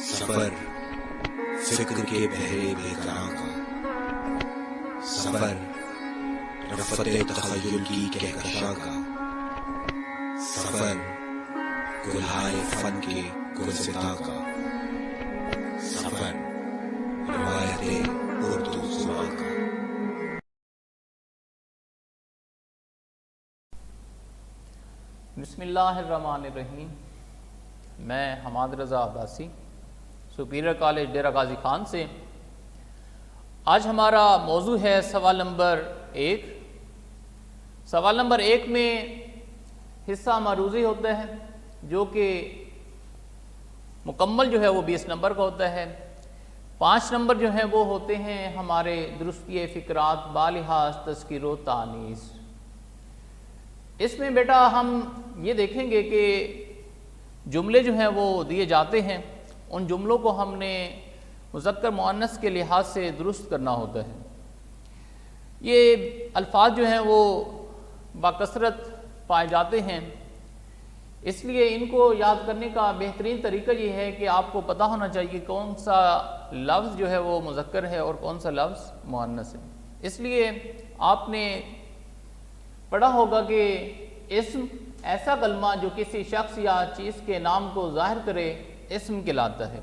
सफर फिक्र के बहरे बेकरार का, सफर रफ़ते तख़य्युल की कहकशा का, सफर गुलहाए फन के गुलसिता का, सफर रिवायते उर्दू ज़ुबान का। बिस्मिल्लाहिर्रहमानिर्रहीम। मैं हमाद रज़ा अब्बासी सुपीरियर कॉलेज डेरा गाजी खान से। आज हमारा मौजू है सवाल नंबर 1। सवाल नंबर 1 में हिस्सा मारूज़ी होता है जो कि मुकम्मल जो है वो 20 नंबर का होता है। 5 नंबर जो हैं वो होते हैं हमारे दुरुस्ती फ़िक्रात बालिहाज़ तज़किर व तानीस। इसमें बेटा हम ये देखेंगे कि जुमले जो हैं वो दिए जाते हैं, उन जुमलों को हमने मुज़क्कर मुअन्नस के लिहाज से दुरुस्त करना होता है। ये अल्फाज जो हैं वो बाकसरत पाए जाते हैं, इसलिए इनको याद करने का बेहतरीन तरीका ये है कि आपको पता होना चाहिए कौन सा लफ्ज़ जो है वो मुज़क्कर है और कौन सा लफ्ज़ मुअन्नस है। इसलिए आपने पढ़ा होगा कि इस्म ऐसा कलमा जो किसी शख्स या चीज़ के नाम को ज़ाहिर करे इस्म कहलाता है।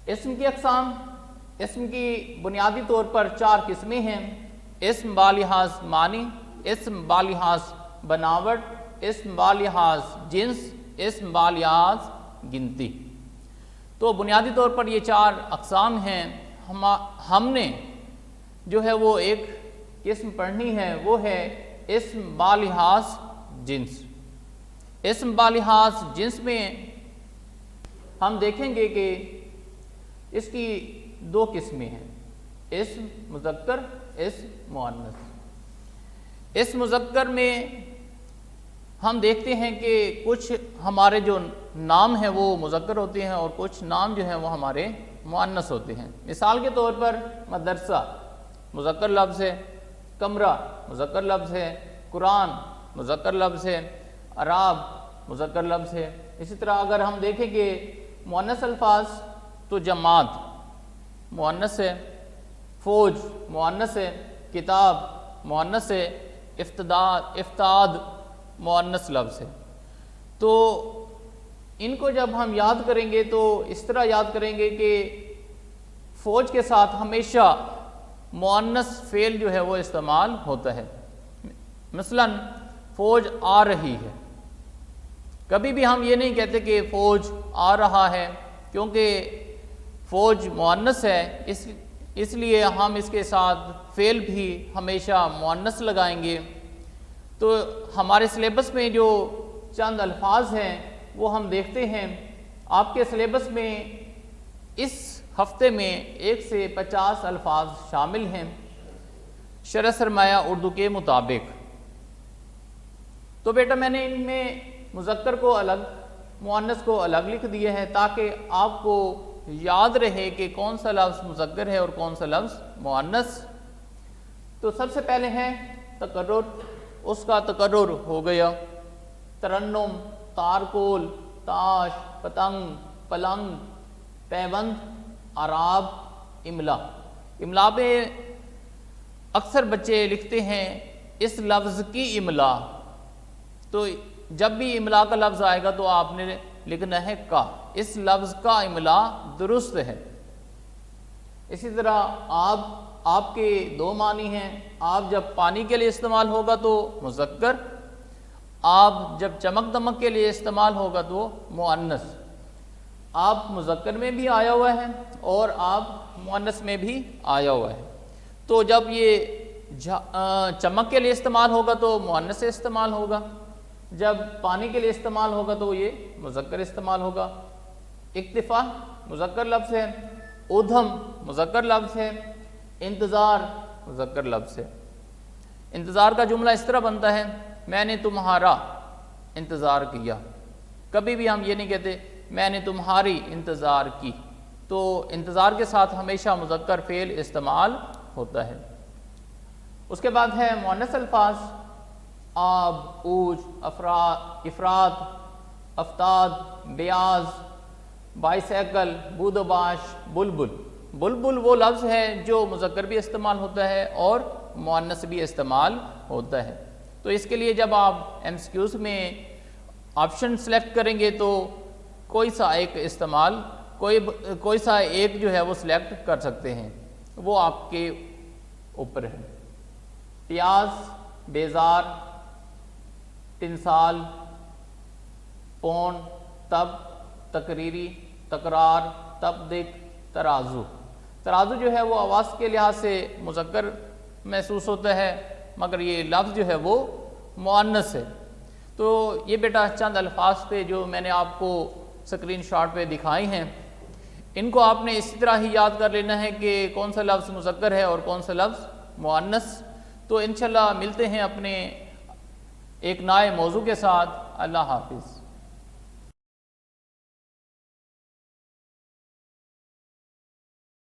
इस्म की अक़साम, इस्म की बुनियादी तौर पर 4 किस्में हैं। इस्म बालिहाज़ मानी, इस्म बालिहाज़ बनावट, इस्म बालिहाज़ जिन्स, इस्म बालिहाज़ गिनती। तो बुनियादी तौर पर ये 4 अक़साम हैं। हमने जो है वो एक किस्म पढ़नी है, वो है इस्म बालिहाज़ जिन्स। इस्म बालिहाज़ जिन्स में हम देखेंगे कि इसकी 2 किस्में हैं, इस्म मुज़क्कर, इस्म मुअन्नस। इस मुज़क्कर में हम देखते हैं कि कुछ हमारे जो नाम हैं वो मुज़क्कर होते हैं और कुछ नाम जो हैं वो हमारे मुअन्नस होते हैं। मिसाल के तौर पर मदरसा मुज़क्कर लफ्ज़ है, कमरा मुज़क्कर लफ्ज़ है, कुरान मुज़क्कर लफ्ज़ है, अराब मुज़क्कर लफ्ज़ है। इसी तरह अगर हम देखें कि मुअन्नस अल्फाज तो जमात मुअन्नस है, फ़ौज मुअन्नस है, किताब मुअन्नस है, इफ्ताद मुअन्नस लफ्ज़ है। तो इनको जब हम याद करेंगे तो इस तरह याद करेंगे कि फ़ौज के साथ हमेशा मुअन्नस फ़ेल जो है वो इस्तेमाल होता है। मसलन फ़ौज आ रही है, कभी भी हम ये नहीं कहते कि फ़ौज आ रहा है, क्योंकि फ़ौज मुअन्नस है, इसलिए हम इसके साथ फ़ेल भी हमेशा मुअन्नस लगाएंगे। तो हमारे सिलेबस में जो चंद अल्फाज हैं वो हम देखते हैं। आपके सिलेबस में इस हफ्ते में 1 से 50 अल्फाज शामिल हैं शरह सरमाया उर्दू के मुताबिक। तो बेटा मैंने इनमें मुज़क्कर को अलग, मुअन्नस को अलग लिख दिए हैं ताकि आपको याद रहे कि कौन सा लफ्ज़ मुज़क्कर है और कौन सा लफ्ज़ मुअन्नस। तो सबसे पहले है तकर्रुर, उसका तकर्रुर हो गया। तरन्नुम, तारकोल, ताश, पतंग, पलंग, पैबंद, आराब, इमला। इमला पे अक्सर बच्चे लिखते हैं इस लफ्ज़ की इमला। तो जब भी इमला का लफ्ज़ आएगा तो आपने लिखना है का, इस लफ्ज़ का इमला दुरुस्त है। इसी तरह आपके 2 मानी हैं। आप जब पानी के लिए इस्तेमाल होगा तो मुज़क्कर, आप जब चमक दमक के लिए इस्तेमाल होगा तो मुअन्नस। आप मुज़क्कर में भी आया हुआ है और आप मुअन्नस में भी आया हुआ है। तो जब ये चमक के लिए इस्तेमाल होगा तो मुअन्नस से इस्तेमाल होगा, जब पानी के लिए इस्तेमाल होगा तो ये मुज़क्कर इस्तेमाल होगा। इक्तिफ़ा मुज़क्कर लफ्ज़ है, उधम मुज़क्कर लफ्ज़ है, इंतज़ार मुज़क्कर लफ्ज़ है। इंतज़ार का जुमला इस तरह बनता है, मैंने तुम्हारा इंतज़ार किया। कभी भी हम ये नहीं कहते मैंने तुम्हारी इंतज़ार की। तो इंतज़ार के साथ हमेशा मुज़क्कर फ़ेल इस्तेमाल होता है। उसके बाद है मुअन्नस अल्फाज, आब, ऊज, इफ़रात, अफ्ताद, ब्याज, بائسیکل، بودباش، بلبل۔ بلبل وہ لفظ ہے جو مذکر بھی استعمال ہوتا ہے اور مؤنث بھی استعمال ہوتا ہے۔ تو اس کے لیے جب آپ ایم سی کیوز میں آپشن سلیکٹ کریں گے تو کوئی سا ایک استعمال کوئی سا ایک جو ہے وہ سلیکٹ کر سکتے ہیں، وہ آپ کے اوپر ہے۔ پیاز، بیزار، تنسال، پون، تب، تقریری، تکرار، تبدک، ترازو۔ ترازو جو ہے وہ آواز کے لحاظ سے مذکر محسوس ہوتا ہے، مگر یہ لفظ جو ہے وہ مؤنث ہے۔ تو یہ بیٹا چند الفاظ تھے جو میں نے آپ کو اسکرین شاٹ پہ دکھائی ہیں، ان کو آپ نے اسی طرح ہی یاد کر لینا ہے کہ کون سا لفظ مذکر ہے اور کون سا لفظ مؤنث۔ تو انشاءاللہ ملتے ہیں اپنے ایک نئے موضوع کے ساتھ۔ اللہ حافظ۔